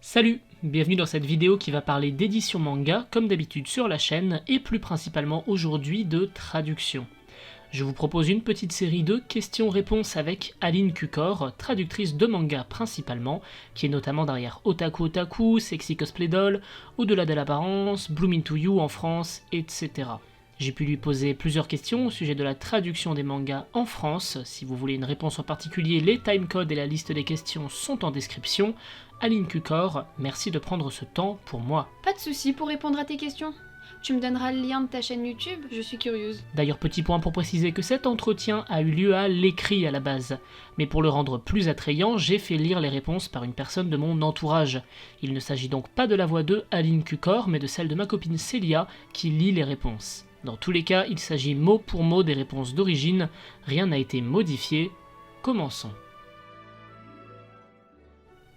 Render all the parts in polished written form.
Salut, bienvenue dans cette vidéo qui va parler d'édition manga, comme d'habitude sur la chaîne, et plus principalement aujourd'hui de traduction. Je vous propose une petite série de questions-réponses avec Aline Cucor, traductrice de manga principalement, qui est notamment derrière Otaku Otaku, Sexy Cosplay Doll, Au-delà de l'apparence, Bloom Into You en France, etc. J'ai pu lui poser plusieurs questions au sujet de la traduction des mangas en France. Si vous voulez une réponse en particulier, les timecodes et la liste des questions sont en description. Aline Cucor, merci de prendre ce temps pour moi. Pas de soucis pour répondre à tes questions. Tu me donneras le lien de ta chaîne YouTube, je suis curieuse. D'ailleurs, petit point pour préciser que cet entretien a eu lieu à l'écrit à la base. Mais pour le rendre plus attrayant, j'ai fait lire les réponses par une personne de mon entourage. Il ne s'agit donc pas de la voix de Aline Cucor, mais de celle de ma copine Célia qui lit les réponses. Dans tous les cas, il s'agit mot pour mot des réponses d'origine, rien n'a été modifié. Commençons.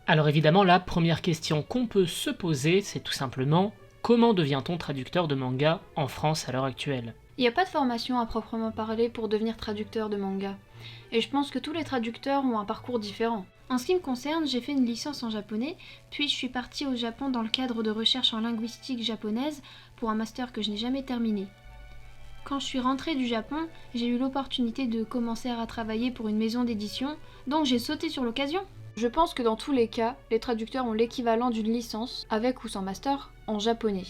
Alors évidemment, la première question qu'on peut se poser, c'est tout simplement comment devient-on traducteur de manga en France à l'heure actuelle ? Il n'y a pas de formation à proprement parler pour devenir traducteur de manga. Et je pense que tous les traducteurs ont un parcours différent. En ce qui me concerne, j'ai fait une licence en japonais, puis je suis partie au Japon dans le cadre de recherche en linguistique japonaise pour un master que je n'ai jamais terminé. Quand je suis rentrée du Japon, j'ai eu l'opportunité de commencer à travailler pour une maison d'édition, donc j'ai sauté sur l'occasion. Je pense que dans tous les cas, les traducteurs ont l'équivalent d'une licence, avec ou sans master, en japonais,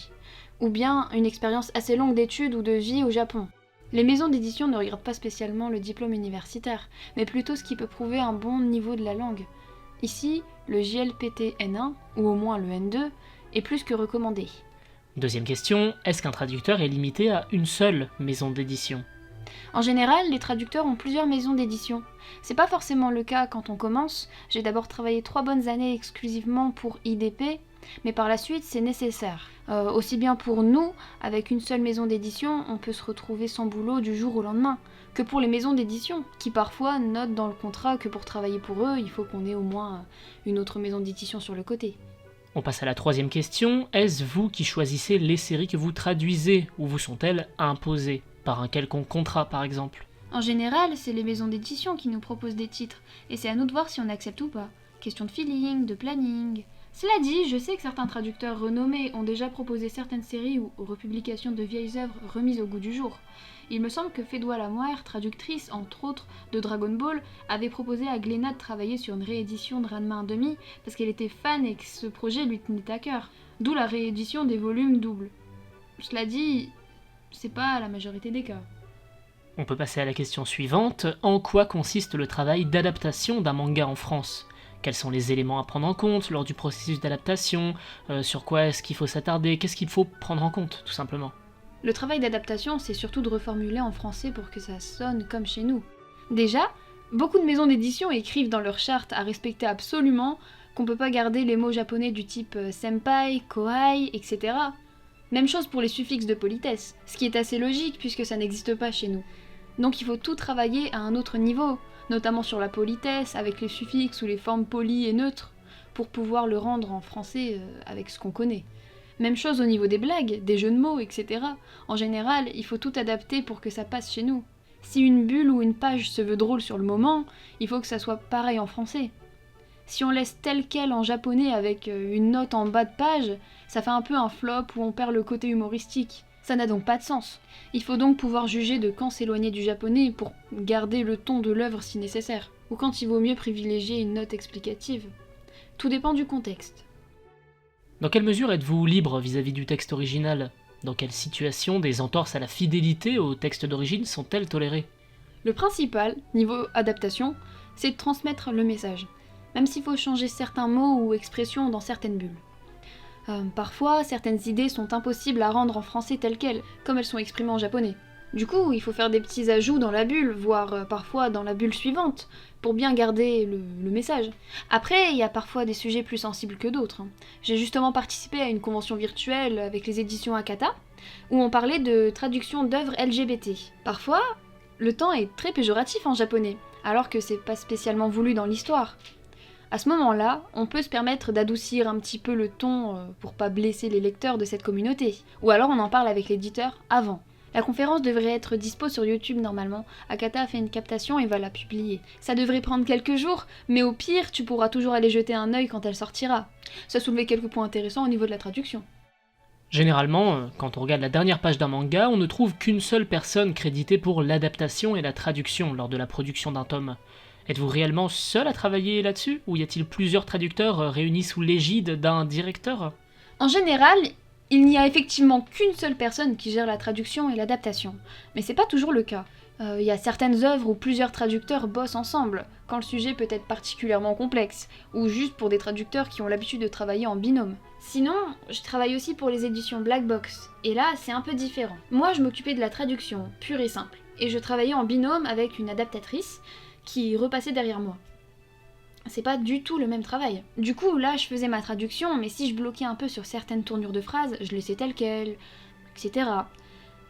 ou bien une expérience assez longue d'études ou de vie au Japon. Les maisons d'édition ne regardent pas spécialement le diplôme universitaire, mais plutôt ce qui peut prouver un bon niveau de la langue. Ici, le JLPT N1, ou au moins le N2, est plus que recommandé. Deuxième question, est-ce qu'un traducteur est limité à une seule maison d'édition ? En général, les traducteurs ont plusieurs maisons d'édition. C'est pas forcément le cas quand on commence. J'ai d'abord travaillé 3 bonnes années exclusivement pour IDP, mais par la suite c'est nécessaire. Aussi bien pour nous, avec une seule maison d'édition, on peut se retrouver sans boulot du jour au lendemain, que pour les maisons d'édition, qui parfois notent dans le contrat que pour travailler pour eux, il faut qu'on ait au moins une autre maison d'édition sur le côté. On passe à la troisième question, est-ce vous qui choisissez les séries que vous traduisez, ou vous sont-elles imposées ? Par un quelconque contrat par exemple. En général, c'est les maisons d'édition qui nous proposent des titres, et c'est à nous de voir si on accepte ou pas. Question de feeling, de planning. Cela dit, je sais que certains traducteurs renommés ont déjà proposé certaines séries ou republications de vieilles œuvres remises au goût du jour. Il me semble que Fédois Lamoire, traductrice entre autres de Dragon Ball, avait proposé à Glénat de travailler sur une réédition de Ranma 1/2 parce qu'elle était fan et que ce projet lui tenait à cœur. D'où la réédition des volumes doubles. Cela dit, c'est pas la majorité des cas. On peut passer à la question suivante. En quoi consiste le travail d'adaptation d'un manga en France ? Quels sont les éléments à prendre en compte lors du processus d'adaptation ? Sur quoi est-ce qu'il faut s'attarder ? Qu'est-ce qu'il faut prendre en compte, tout simplement ? Le travail d'adaptation, c'est surtout de reformuler en français pour que ça sonne comme chez nous. Déjà, beaucoup de maisons d'édition écrivent dans leur charte à respecter absolument qu'on peut pas garder les mots japonais du type senpai, kohai, etc. Même chose pour les suffixes de politesse, ce qui est assez logique puisque ça n'existe pas chez nous. Donc il faut tout travailler à un autre niveau, notamment sur la politesse, avec les suffixes ou les formes polies et neutres, pour pouvoir le rendre en français avec ce qu'on connaît. Même chose au niveau des blagues, des jeux de mots, etc. En général, il faut tout adapter pour que ça passe chez nous. Si une bulle ou une page se veut drôle sur le moment, il faut que ça soit pareil en français. Si on laisse tel quel en japonais avec une note en bas de page, ça fait un peu un flop où on perd le côté humoristique. Ça n'a donc pas de sens. Il faut donc pouvoir juger de quand s'éloigner du japonais pour garder le ton de l'œuvre si nécessaire, ou quand il vaut mieux privilégier une note explicative. Tout dépend du contexte. Dans quelle mesure êtes-vous libre vis-à-vis du texte original ? Dans quelle situation des entorses à la fidélité au texte d'origine sont-elles tolérées ? Le principal, niveau adaptation, c'est de transmettre le message, même s'il faut changer certains mots ou expressions dans certaines bulles. Parfois, certaines idées sont impossibles à rendre en français telles quelles, comme elles sont exprimées en japonais. Du coup, il faut faire des petits ajouts dans la bulle, voire parfois dans la bulle suivante, pour bien garder le message. Après, il y a parfois des sujets plus sensibles que d'autres. J'ai justement participé à une convention virtuelle avec les éditions Akata, où on parlait de traduction d'œuvres LGBT. Parfois, le temps est très péjoratif en japonais, alors que c'est pas spécialement voulu dans l'histoire. À ce moment-là, on peut se permettre d'adoucir un petit peu le ton pour pas blesser les lecteurs de cette communauté. Ou alors on en parle avec l'éditeur avant. La conférence devrait être dispo sur YouTube normalement. Akata a fait une captation et va la publier. Ça devrait prendre quelques jours, mais au pire, tu pourras toujours aller jeter un œil quand elle sortira. Ça soulevait quelques points intéressants au niveau de la traduction. Généralement, quand on regarde la dernière page d'un manga, on ne trouve qu'une seule personne créditée pour l'adaptation et la traduction lors de la production d'un tome. Êtes-vous réellement seul à travailler là-dessus, ou y a-t-il plusieurs traducteurs réunis sous l'égide d'un directeur ? En général, il n'y a effectivement qu'une seule personne qui gère la traduction et l'adaptation, mais c'est pas toujours le cas. Il y a certaines œuvres où plusieurs traducteurs bossent ensemble, quand le sujet peut être particulièrement complexe, ou juste pour des traducteurs qui ont l'habitude de travailler en binôme. Sinon, je travaille aussi pour les éditions Black Box, et là c'est un peu différent. Moi je m'occupais de la traduction, pure et simple, et je travaillais en binôme avec une adaptatrice qui repassait derrière moi. C'est pas du tout le même travail. Du coup, là, je faisais ma traduction, mais si je bloquais un peu sur certaines tournures de phrases, je laissais telles quelles, etc.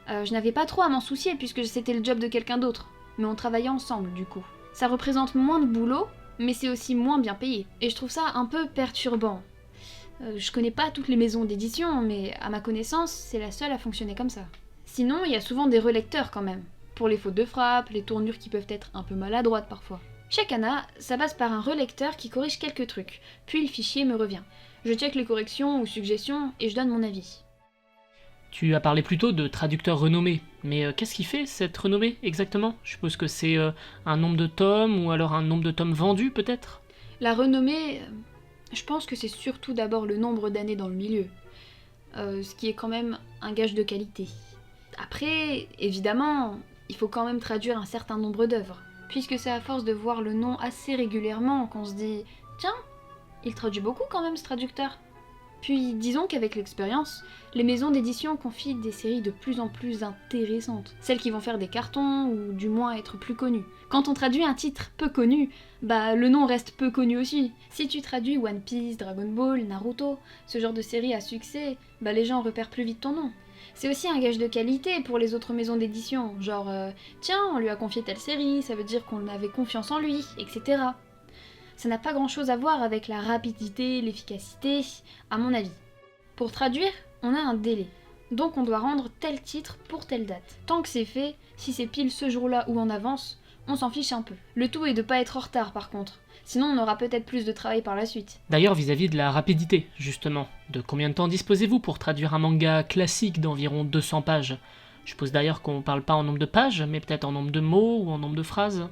Je n'avais pas trop à m'en soucier puisque c'était le job de quelqu'un d'autre, mais on travaillait ensemble du coup. Ça représente moins de boulot, mais c'est aussi moins bien payé. Et je trouve ça un peu perturbant. Je connais pas toutes les maisons d'édition, mais à ma connaissance, c'est la seule à fonctionner comme ça. Sinon, il y a souvent des relecteurs quand même, pour les fautes de frappe, les tournures qui peuvent être un peu maladroites parfois. Chez Kana, ça passe par un relecteur qui corrige quelques trucs, puis le fichier me revient. Je check les corrections ou suggestions et je donne mon avis. Tu as parlé plutôt de traducteur renommé, mais qu'est-ce qui fait cette renommée exactement ? Je suppose que c'est un nombre de tomes ou alors un nombre de tomes vendus peut-être ? La renommée, je pense que c'est surtout d'abord le nombre d'années dans le milieu, ce qui est quand même un gage de qualité. Après, évidemment, il faut quand même traduire un certain nombre d'œuvres. Puisque c'est à force de voir le nom assez régulièrement qu'on se dit « Tiens, il traduit beaucoup quand même ce traducteur ». Puis disons qu'avec l'expérience, les maisons d'édition confient des séries de plus en plus intéressantes. Celles qui vont faire des cartons ou du moins être plus connues. Quand on traduit un titre peu connu, bah le nom reste peu connu aussi. Si tu traduis One Piece, Dragon Ball, Naruto, ce genre de série à succès, bah les gens repèrent plus vite ton nom. C'est aussi un gage de qualité pour les autres maisons d'édition, genre tiens, on lui a confié telle série, ça veut dire qu'on avait confiance en lui, etc. Ça n'a pas grand chose à voir avec la rapidité, l'efficacité, à mon avis. Pour traduire, on a un délai, donc on doit rendre tel titre pour telle date. Tant que c'est fait, si c'est pile ce jour-là ou en avance, on s'en fiche un peu. Le tout est de pas être en retard par contre. Sinon on aura peut-être plus de travail par la suite. D'ailleurs, vis-à-vis de la rapidité, justement, de combien de temps disposez-vous pour traduire un manga classique d'environ 200 pages ? Je suppose d'ailleurs qu'on parle pas en nombre de pages, mais peut-être en nombre de mots ou en nombre de phrases.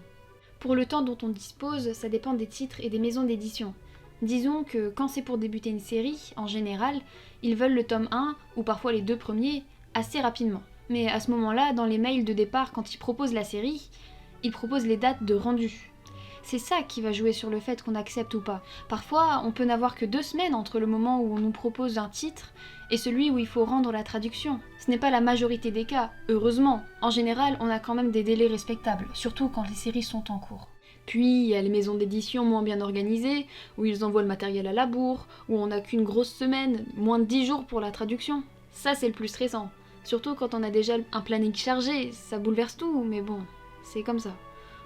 Pour le temps dont on dispose, ça dépend des titres et des maisons d'édition. Disons que quand c'est pour débuter une série, en général, ils veulent le tome 1, ou parfois les 2 premiers, assez rapidement. Mais à ce moment-là, dans les mails de départ, quand ils proposent la série, ils proposent les dates de rendu. C'est ça qui va jouer sur le fait qu'on accepte ou pas. Parfois, on peut n'avoir que 2 semaines entre le moment où on nous propose un titre et celui où il faut rendre la traduction. Ce n'est pas la majorité des cas, heureusement. En général, on a quand même des délais respectables, surtout quand les séries sont en cours. Puis, il y a les maisons d'édition moins bien organisées, où ils envoient le matériel à la bourre, où on n'a qu'une grosse semaine, moins de 10 jours pour la traduction. Ça, c'est le plus stressant. Surtout quand on a déjà un planning chargé, ça bouleverse tout, mais bon, c'est comme ça.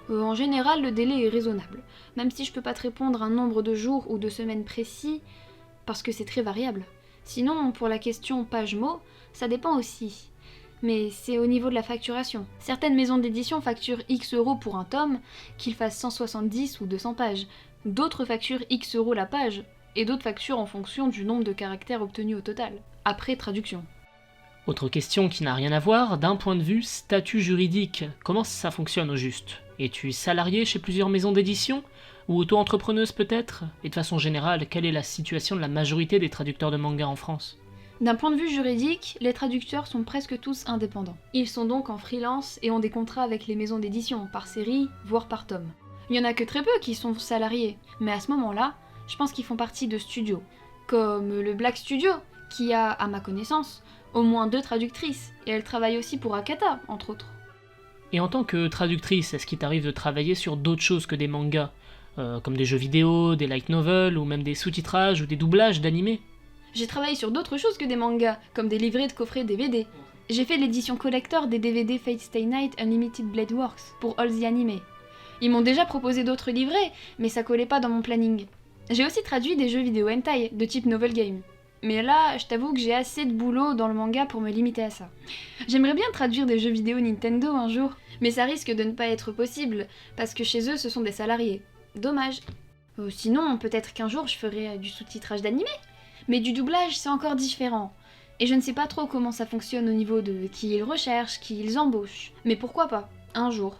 En général, le délai est raisonnable, même si je peux pas te répondre un nombre de jours ou de semaines précis, parce que c'est très variable. Sinon, pour la question page-mot, ça dépend aussi. Mais c'est au niveau de la facturation. Certaines maisons d'édition facturent X euros pour un tome, qu'il fasse 170 ou 200 pages. D'autres facturent X euros la page, et d'autres facturent en fonction du nombre de caractères obtenus au total, après traduction. Autre question qui n'a rien à voir, d'un point de vue statut juridique, comment ça fonctionne au juste ? Es-tu salarié chez plusieurs maisons d'édition ? Ou auto-entrepreneuse peut-être ? Et de façon générale, quelle est la situation de la majorité des traducteurs de manga en France ? D'un point de vue juridique, les traducteurs sont presque tous indépendants. Ils sont donc en freelance et ont des contrats avec les maisons d'édition, par série, voire par tome. Il y en a que très peu qui sont salariés, mais à ce moment-là, je pense qu'ils font partie de studios, comme le Black Studio, qui a, à ma connaissance, au moins 2 traductrices, et elle travaille aussi pour Akata, entre autres. Et en tant que traductrice, est-ce qu'il t'arrive de travailler sur d'autres choses que des mangas, comme des jeux vidéo, des light novels, ou même des sous-titrages ou des doublages d'animés ? J'ai travaillé sur d'autres choses que des mangas, comme des livrets de coffrets DVD. J'ai fait l'édition collector des DVD Fate Stay Night Unlimited Blade Works pour All the Anime. Ils m'ont déjà proposé d'autres livrets, mais ça collait pas dans mon planning. J'ai aussi traduit des jeux vidéo hentai de type novel game. Mais là, je t'avoue que j'ai assez de boulot dans le manga pour me limiter à ça. J'aimerais bien traduire des jeux vidéo Nintendo un jour, mais ça risque de ne pas être possible, parce que chez eux ce sont des salariés. Dommage. Sinon, peut-être qu'un jour je ferai du sous-titrage d'animé. Mais du doublage, c'est encore différent. Et je ne sais pas trop comment ça fonctionne au niveau de qui ils recherchent, qui ils embauchent. Mais pourquoi pas, un jour.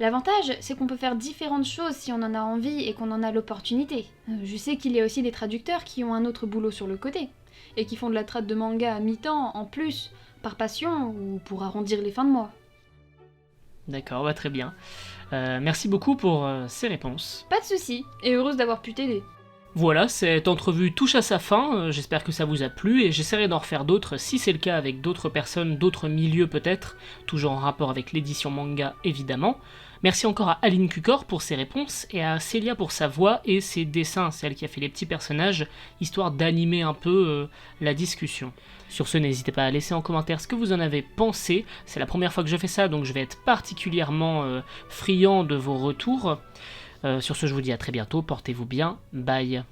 L'avantage, c'est qu'on peut faire différentes choses si on en a envie et qu'on en a l'opportunité. Je sais qu'il y a aussi des traducteurs qui ont un autre boulot sur le côté, et qui font de la trad de manga à mi-temps en plus, par passion ou pour arrondir les fins de mois. D'accord, bah très bien. Merci beaucoup pour ces réponses. Pas de soucis, et heureuse d'avoir pu t'aider. Voilà, cette entrevue touche à sa fin, j'espère que ça vous a plu, et j'essaierai d'en refaire d'autres si c'est le cas avec d'autres personnes, d'autres milieux peut-être, toujours en rapport avec l'édition manga évidemment. Merci encore à Aline Cucor pour ses réponses, et à Célia pour sa voix et ses dessins, c'est elle qui a fait les petits personnages, histoire d'animer un peu la discussion. Sur ce, n'hésitez pas à laisser en commentaire ce que vous en avez pensé, c'est la première fois que je fais ça, donc je vais être particulièrement friand de vos retours. Sur ce, je vous dis à très bientôt, portez-vous bien, bye.